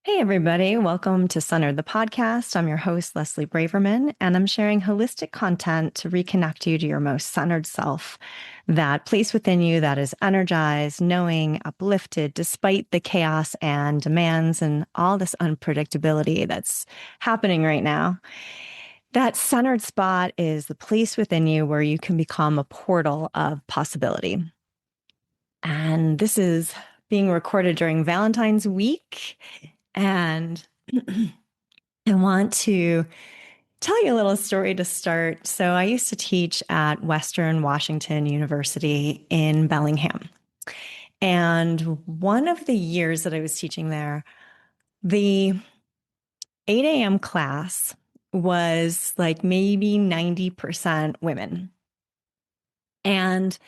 Hey, everybody. Welcome to Centered, the podcast. I'm your host, Leslie Braverman, and I'm sharing holistic content to reconnect you to your most centered self, that place within you that is energized, knowing, uplifted, despite the chaos and demands and all this unpredictability that's happening right now. That centered spot is the place within you where you can become a portal of possibility. And this is being recorded during Valentine's week. And I want to tell you a little story to start. So, I used to teach at Western Washington University in Bellingham. And one of the years that I was teaching there, the 8 a.m. class was like maybe 90% women. And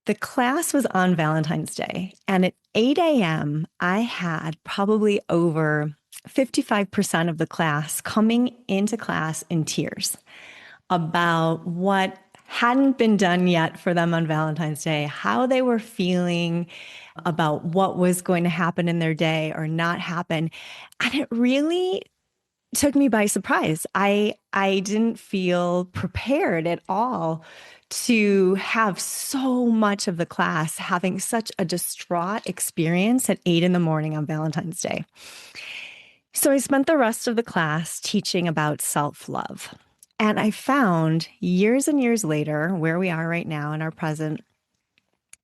the class was on Valentine's Day. And at 8 a.m., I had probably over 55% of the class coming into class in tears about what hadn't been done yet for them on Valentine's Day, how they were feeling about what was going to happen in their day or not happen. And it really took me by surprise. I didn't feel prepared at all to have so much of the class having such a distraught experience at 8 in the morning on Valentine's Day. So I spent the rest of the class teaching about self-love. And I found years and years later, where we are right now in our present,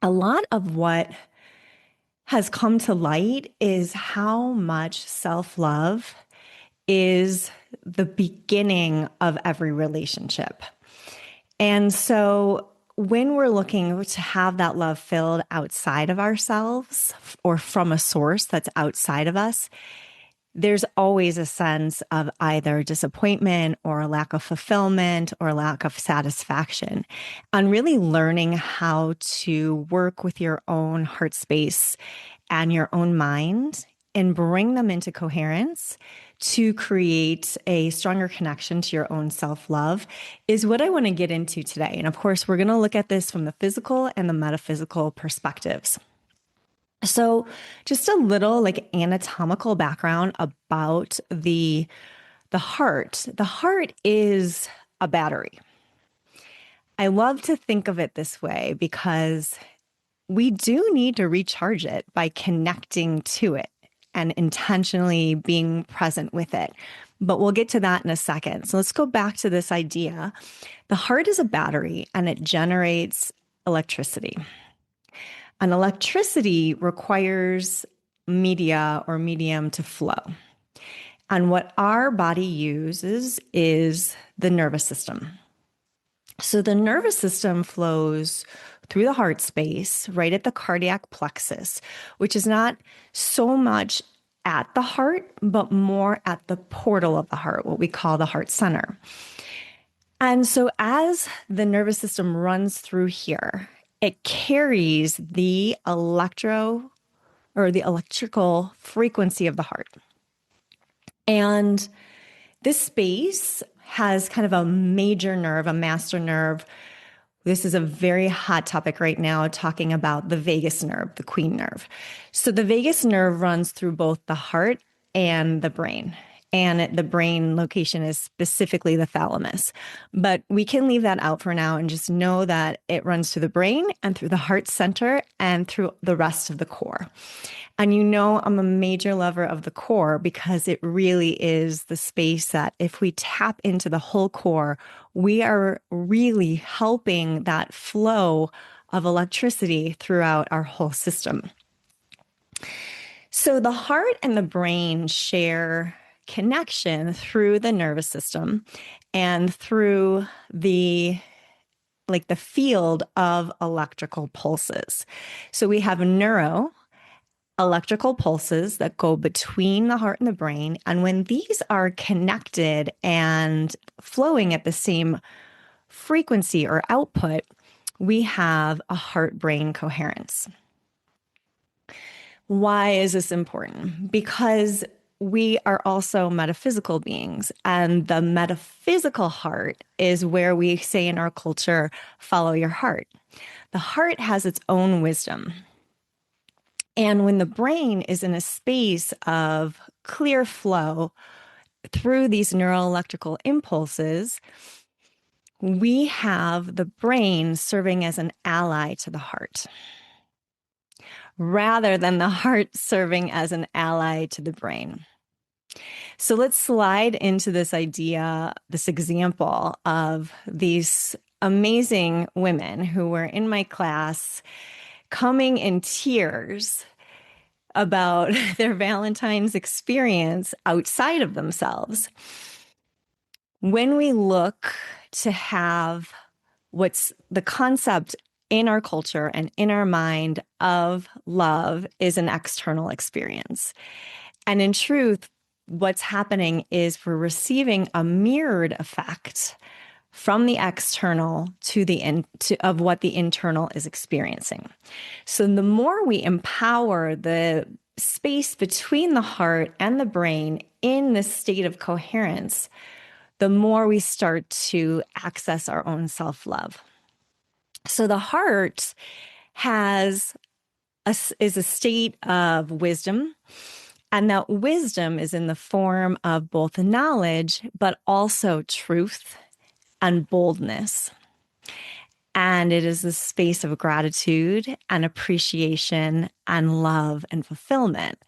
a lot of what has come to light is how much self-love is the beginning of every relationship. And so when we're looking to have that love filled outside of ourselves or from a source that's outside of us, there's always a sense of either disappointment or a lack of fulfillment or lack of satisfaction. And really learning how to work with your own heart space and your own mind and bring them into coherence to create a stronger connection to your own self-love is what I want to get into today. And of course, we're going to look at this from the physical and the metaphysical perspectives. So just a little like anatomical background about the heart. The heart is a battery. I love to think of it this way because we do need to recharge it by connecting to it and intentionally being present with it. But we'll get to that in a second. So let's go back to this idea. The heart is a battery and it generates electricity. And electricity requires media or medium to flow. And what our body uses is the nervous system. So the nervous system flows through the heart space, right at the cardiac plexus, which is not so much at the heart, but more at the portal of the heart, what we call the heart center. And so as the nervous system runs through here, it carries the electrical frequency of the heart. And this space has kind of a major nerve, a master nerve. This is a very hot topic right now, talking about the vagus nerve, the queen nerve. So the vagus nerve runs through both the heart and the brain. And the brain location is specifically the thalamus. But we can leave that out for now and just know that it runs through the brain and through the heart center and through the rest of the core. And you know, I'm a major lover of the core because it really is the space that if we tap into the whole core, we are really helping that flow of electricity throughout our whole system. So the heart and the brain share connection through the nervous system and through the field of electrical pulses. So we have electrical pulses that go between the heart and the brain. And when these are connected and flowing at the same frequency or output, we have a heart-brain coherence. Why is this important? Because we are also metaphysical beings, and the metaphysical heart is where we say in our culture, follow your heart. The heart has its own wisdom. And when the brain is in a space of clear flow through these neuroelectrical impulses, we have the brain serving as an ally to the heart rather than the heart serving as an ally to the brain. So let's slide into this idea, this example of these amazing women who were in my class coming in tears about their Valentine's experience outside of themselves. When we look to have what's the concept in our culture and in our mind of love is an external experience. And in truth, what's happening is we're receiving a mirrored effect from the external of what the internal is experiencing. So the more we empower the space between the heart and the brain in this state of coherence, the more we start to access our own self-love. So the heart is a state of wisdom, and that wisdom is in the form of both knowledge, but also truth and boldness. And it is the space of gratitude and appreciation and love and fulfillment.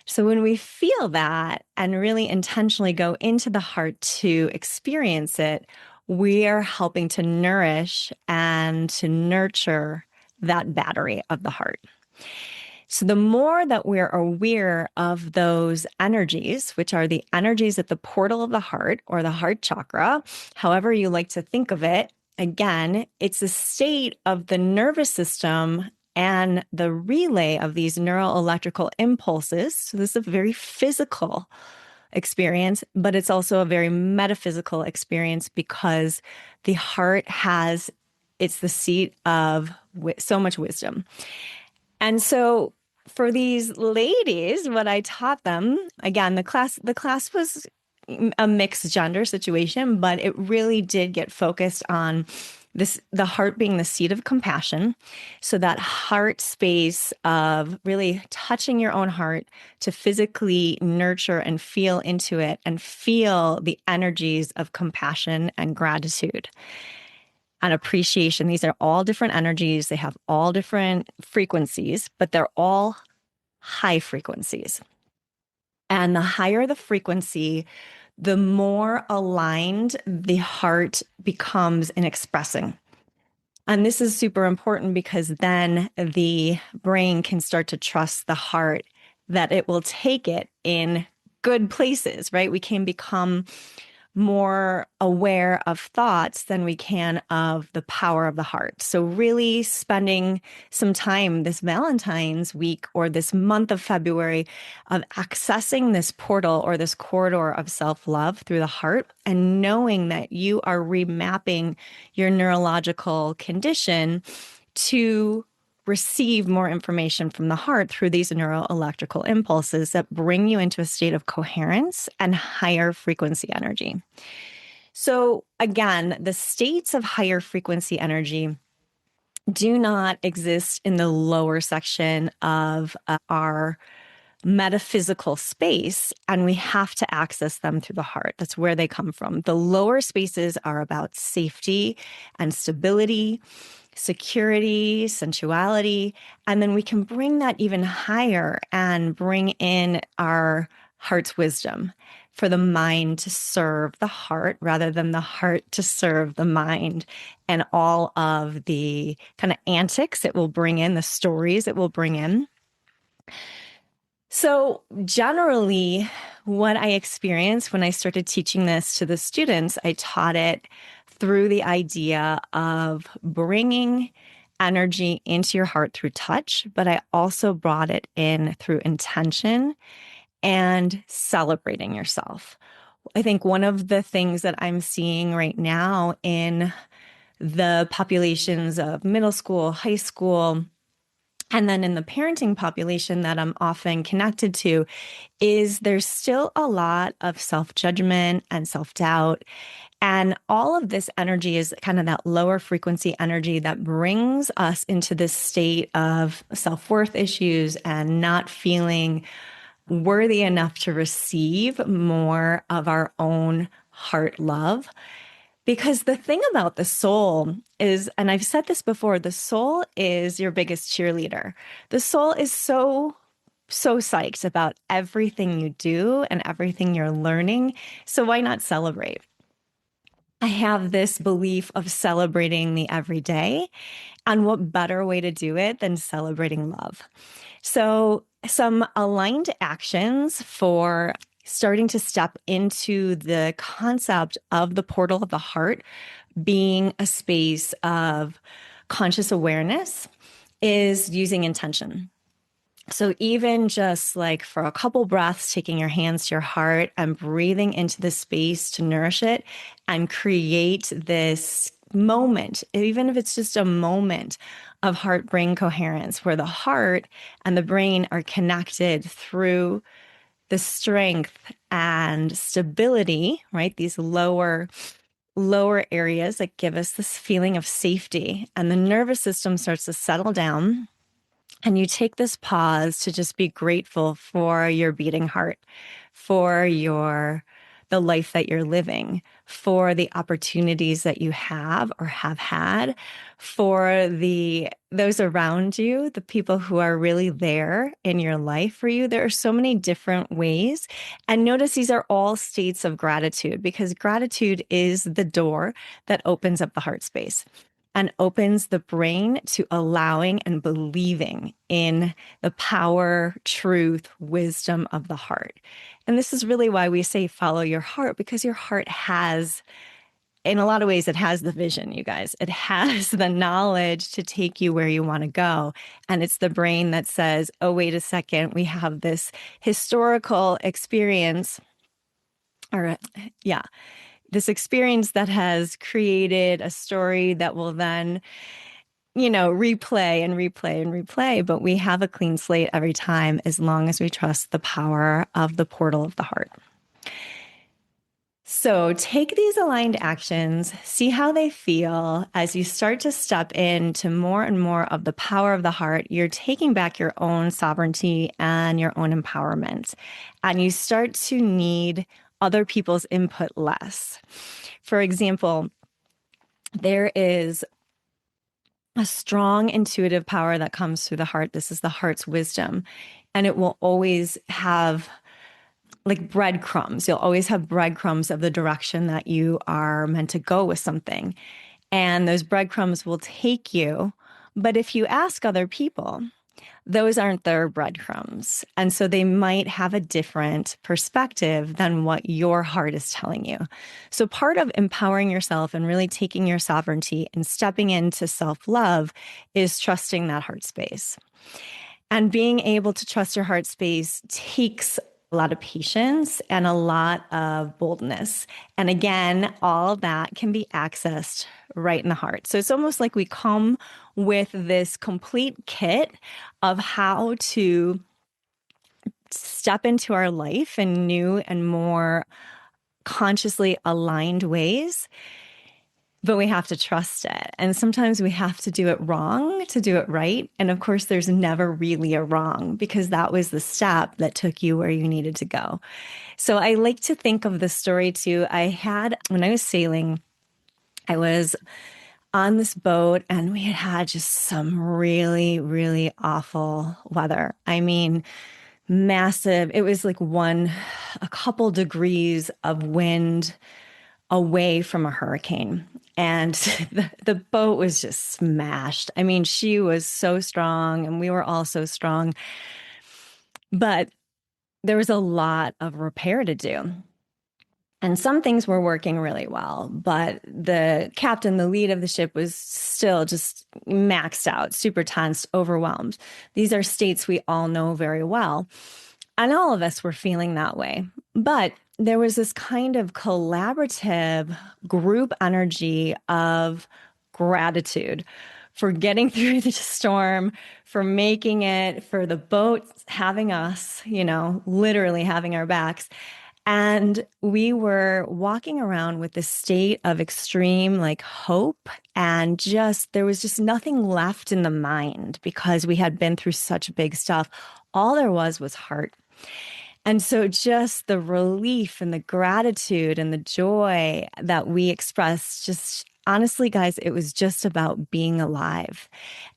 So when we feel that and really intentionally go into the heart to experience it, we are helping to nourish and to nurture that battery of the heart. So the more that we're aware of those energies, which are the energies at the portal of the heart or the heart chakra, however you like to think of it, again, it's a state of the nervous system and the relay of these neuroelectrical impulses. So this is a very physical experience, but it's also a very metaphysical experience because the heart it's the seat of so much wisdom. And so for these ladies, what I taught them, again, the class was a mixed gender situation, but it really did get focused on the heart being the seat of compassion. So that heart space of really touching your own heart to physically nurture and feel into it and feel the energies of compassion and gratitude and appreciation. These are all different energies. They have all different frequencies, but they're all high frequencies. And the higher the frequency, the more aligned the heart becomes in expressing. And this is super important because then the brain can start to trust the heart that it will take it in good places, right? We can become more aware of thoughts than we can of the power of the heart. So really spending some time this Valentine's week or this month of February of accessing this portal or this corridor of self-love through the heart and knowing that you are remapping your neurological condition to receive more information from the heart through these neuroelectrical impulses that bring you into a state of coherence and higher frequency energy. So again, the states of higher frequency energy do not exist in the lower section of our metaphysical space, and we have to access them through the heart. That's where they come from. The lower spaces are about safety and stability, security, sensuality, and then we can bring that even higher and bring in our heart's wisdom for the mind to serve the heart rather than the heart to serve the mind, and all of the kind of antics it will bring in, the stories it will bring in. So generally, what I experienced when I started teaching this to the students, I taught it through the idea of bringing energy into your heart through touch, but I also brought it in through intention and celebrating yourself. I think one of the things that I'm seeing right now in the populations of middle school, high school, and then in the parenting population that I'm often connected to is there's still a lot of self-judgment and self-doubt. And all of this energy is kind of that lower frequency energy that brings us into this state of self-worth issues and not feeling worthy enough to receive more of our own heart love. Because the thing about the soul is, and I've said this before, the soul is your biggest cheerleader. The soul is so psyched about everything you do and everything you're learning. So why not celebrate? I have this belief of celebrating the everyday. And what better way to do it than celebrating love? So, some aligned actions for starting to step into the concept of the portal of the heart being a space of conscious awareness is using intention. So even just like for a couple breaths, taking your hands to your heart and breathing into the space to nourish it and create this moment, even if it's just a moment of heart brain coherence where the heart and the brain are connected through the strength and stability, right? These lower areas that give us this feeling of safety, and the nervous system starts to settle down, and you take this pause to just be grateful for your beating heart, for the life that you're living, for the opportunities that you have or have had, for those around you, the people who are really there in your life for you. There are so many different ways. And notice these are all states of gratitude, because gratitude is the door that opens up the heart space and opens the brain to allowing and believing in the power, truth, wisdom of the heart. And this is really why we say follow your heart, because your heart has, in a lot of ways, it has the vision, you guys. It has the knowledge to take you where you want to go. And it's the brain that says, oh, wait a second, we have this historical experience, or yeah, this experience that has created a story that will then, replay and replay and replay. But we have a clean slate every time as long as we trust the power of the portal of the heart. So take these aligned actions, see how they feel as you start to step into more and more of the power of the heart. You're taking back your own sovereignty and your own empowerment, and you start to need other people's input less. For example, there is a strong intuitive power that comes through the heart. This is the heart's wisdom, and it will always have like breadcrumbs. You'll always have breadcrumbs of the direction that you are meant to go with something. And those breadcrumbs will take you. But if you ask other people, those aren't their breadcrumbs. And so they might have a different perspective than what your heart is telling you. So part of empowering yourself and really taking your sovereignty and stepping into self-love is trusting that heart space. And being able to trust your heart space takes a lot of patience and a lot of boldness. And again, all of that can be accessed right in the heart. So it's almost like we come with this complete kit of how to step into our life in new and more consciously aligned ways. But we have to trust it. And sometimes we have to do it wrong to do it right. And of course, there's never really a wrong, because that was the step that took you where you needed to go. So I like to think of the story too. When I was sailing, I was on this boat and we had just some really, really awful weather. I mean, massive. It was like a couple degrees of wind away from a hurricane. And the boat was just smashed. I mean, she was so strong and we were all so strong, but there was a lot of repair to do. And some things were working really well, but the captain, the lead of the ship, was still just maxed out, super tense, overwhelmed. These are states we all know very well. And all of us were feeling that way. But there was this kind of collaborative group energy of gratitude for getting through the storm, for making it, for the boat having us, literally having our backs. And we were walking around with this state of extreme like hope and just there was just nothing left in the mind because we had been through such big stuff. All there was heart. And so just the relief and the gratitude and the joy that we expressed, just honestly, guys, it was just about being alive.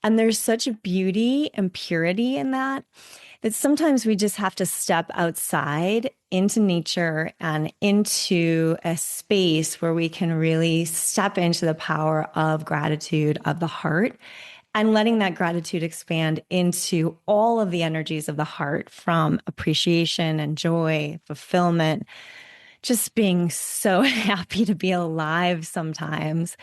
And there's such a beauty and purity in that that sometimes we just have to step outside into nature and into a space where we can really step into the power of gratitude of the heart and letting that gratitude expand into all of the energies of the heart from appreciation and joy, fulfillment, just being so happy to be alive sometimes,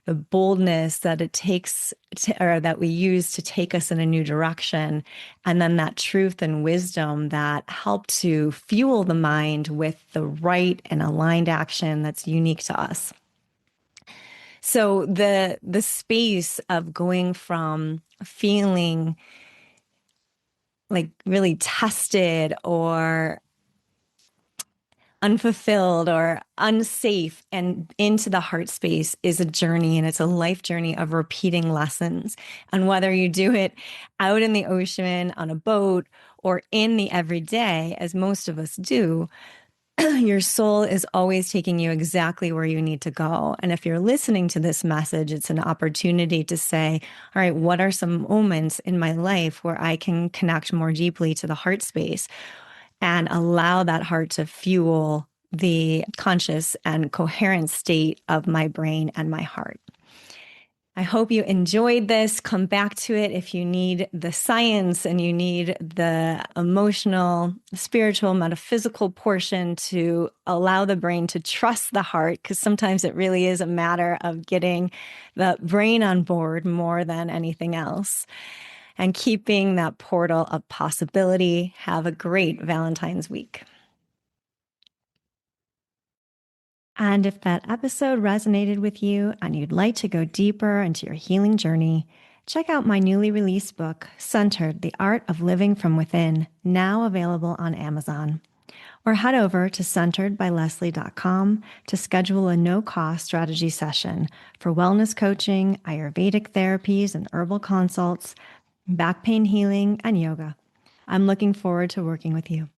the boldness that it takes or that we use to take us in a new direction, and then that truth and wisdom that help to fuel the mind with the right and aligned action that's unique to us. So the space of going from feeling like really tested or unfulfilled or unsafe and into the heart space is a journey, and it's a life journey of repeating lessons. And whether you do it out in the ocean on a boat or in the everyday, as most of us do, your soul is always taking you exactly where you need to go. And if you're listening to this message, it's an opportunity to say, all right, what are some moments in my life where I can connect more deeply to the heart space and allow that heart to fuel the conscious and coherent state of my brain and my heart? I hope you enjoyed this. Come back to it if you need the science and you need the emotional, spiritual, metaphysical portion to allow the brain to trust the heart, because sometimes it really is a matter of getting the brain on board more than anything else and keeping that portal of possibility. Have a great Valentine's week. And if that episode resonated with you and you'd like to go deeper into your healing journey, check out my newly released book, Centered: The Art of Living from Within, now available on Amazon. Or head over to centeredbyleslie.com to schedule a no-cost strategy session for wellness coaching, Ayurvedic therapies and herbal consults, back pain healing, and yoga. I'm looking forward to working with you.